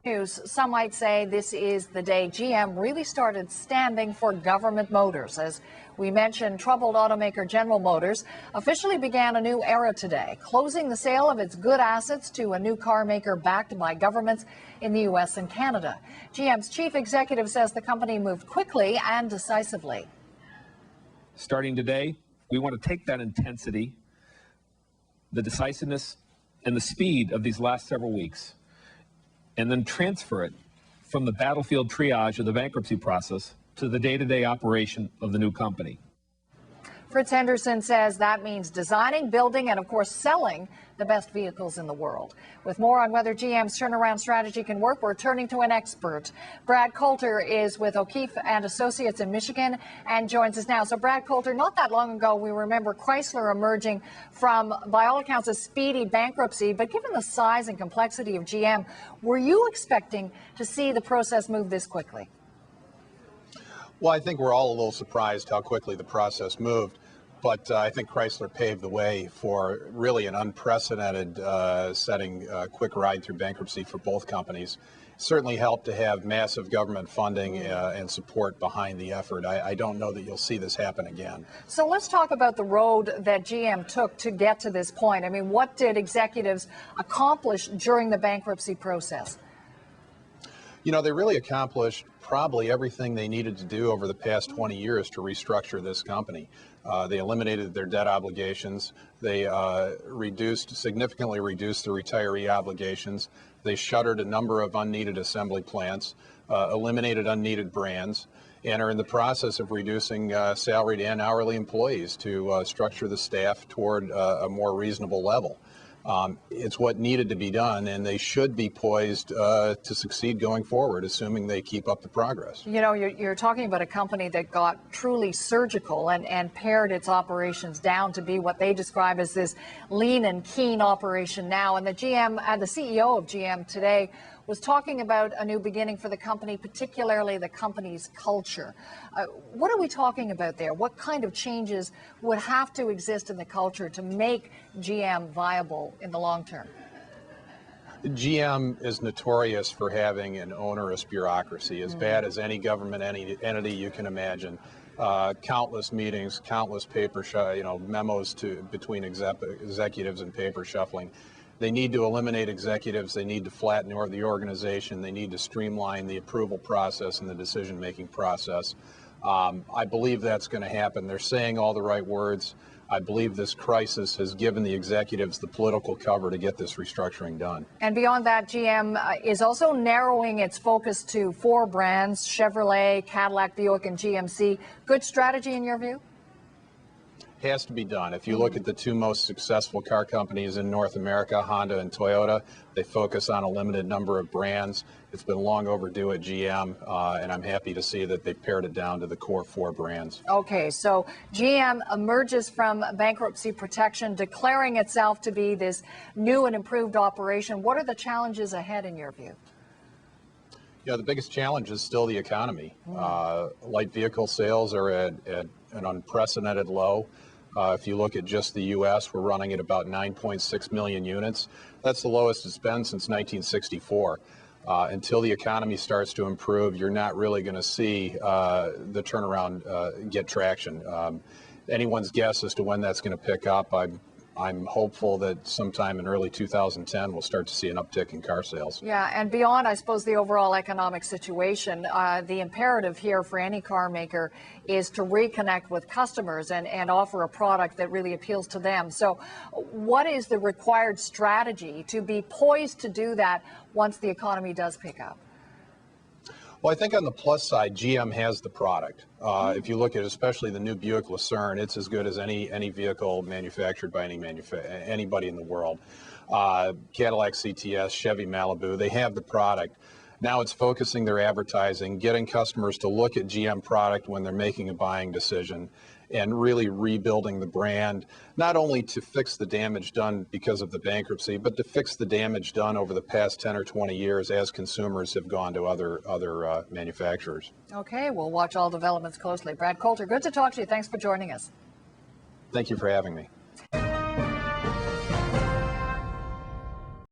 News. Some might say this is the day GM really started standing for government motors. As we mentioned, troubled automaker General Motors officially began a new era today, closing the sale of its good assets to a new car maker backed by governments in the U.S. and Canada. GM's chief executive says the company moved quickly and decisively. Starting today, we want to take that intensity, the decisiveness, and the speed of these last several weeks, and then transfer it from the battlefield triage of the bankruptcy process to the day-to-day operation of the new company. Fritz Henderson says that means designing, building, and of course selling the best vehicles in the world. With more on whether GM's turnaround strategy can work, we're turning to an expert. Brad Coulter is with O'Keefe and Associates in Michigan and joins us now. So Brad Coulter, not that long ago, we remember Chrysler emerging from, by all accounts, a speedy bankruptcy. But given the size and complexity of GM, were you expecting to see the process move this quickly? Well, I think we're all a little surprised how quickly the process moved, but I think Chrysler paved the way for really an unprecedented setting, quick ride through bankruptcy for both companies. It certainly helped to have massive government funding and support behind the effort. I don't know that you'll see this happen again. So let's talk about the road that GM took to get to this point. I mean, what did executives accomplish during the bankruptcy process? You know, they really accomplished probably everything they needed to do over the past 20 years to restructure this company. They eliminated their debt obligations. They significantly reduced the retiree obligations. They shuttered a number of unneeded assembly plants, eliminated unneeded brands, and are in the process of reducing salaried and hourly employees to structure the staff toward a more reasonable level. It's what needed to be done, and they should be poised to succeed going forward, assuming they keep up the progress. You know, you're talking about a company that got truly surgical and pared its operations down to be what they describe as this lean and keen operation now. And the CEO of GM today was talking about a new beginning for the company, particularly the company's culture. What are we talking about there? What kind of changes would have to exist in the culture to make GM viable in the long term? GM is notorious for having an onerous bureaucracy, as bad as any government entity you can imagine. Countless meetings, countless paper, memos between executives and paper shuffling. They need to eliminate executives. They need to flatten the organization. They need to streamline the approval process and the decision-making process. I believe that's going to happen. They're saying all the right words. I believe this crisis has given the executives the political cover to get this restructuring done. And beyond that, GM is also narrowing its focus to 4 brands, Chevrolet, Cadillac, Buick, and GMC. Good strategy in your view? Has to be done. If you look at the 2 most successful car companies in North America, Honda and Toyota, they focus on a limited number of brands. It's been long overdue at GM, and I'm happy to see that they pared it down to the core 4 brands. Okay, so GM emerges from bankruptcy protection, declaring itself to be this new and improved operation. What are the challenges ahead in your view? Yeah, the biggest challenge is still the economy. Light vehicle sales are at an unprecedented low. If you look at just the U.S., we're running at about 9.6 million units. That's the lowest it's been since 1964. Until the economy starts to improve, you're not really going to see the turnaround get traction. Anyone's guess as to when that's going to pick up. I'm hopeful that sometime in early 2010 we'll start to see an uptick in car sales. Yeah, and beyond, I suppose, the overall economic situation, the imperative here for any car maker is to reconnect with customers and offer a product that really appeals to them. So what is the required strategy to be poised to do that once the economy does pick up? Well, I think on the plus side, GM has the product. If you look at especially the new Buick Lucerne, it's as good as any vehicle manufactured by anybody in the world. Cadillac CTS, Chevy Malibu, they have the product. Now it's focusing their advertising, getting customers to look at GM product when they're making a buying decision, and really rebuilding the brand, not only to fix the damage done because of the bankruptcy, but to fix the damage done over the past 10 or 20 years as consumers have gone to other manufacturers. Okay, we'll watch all developments closely. Brad Coulter, good to talk to you. Thanks for joining us. Thank you for having me.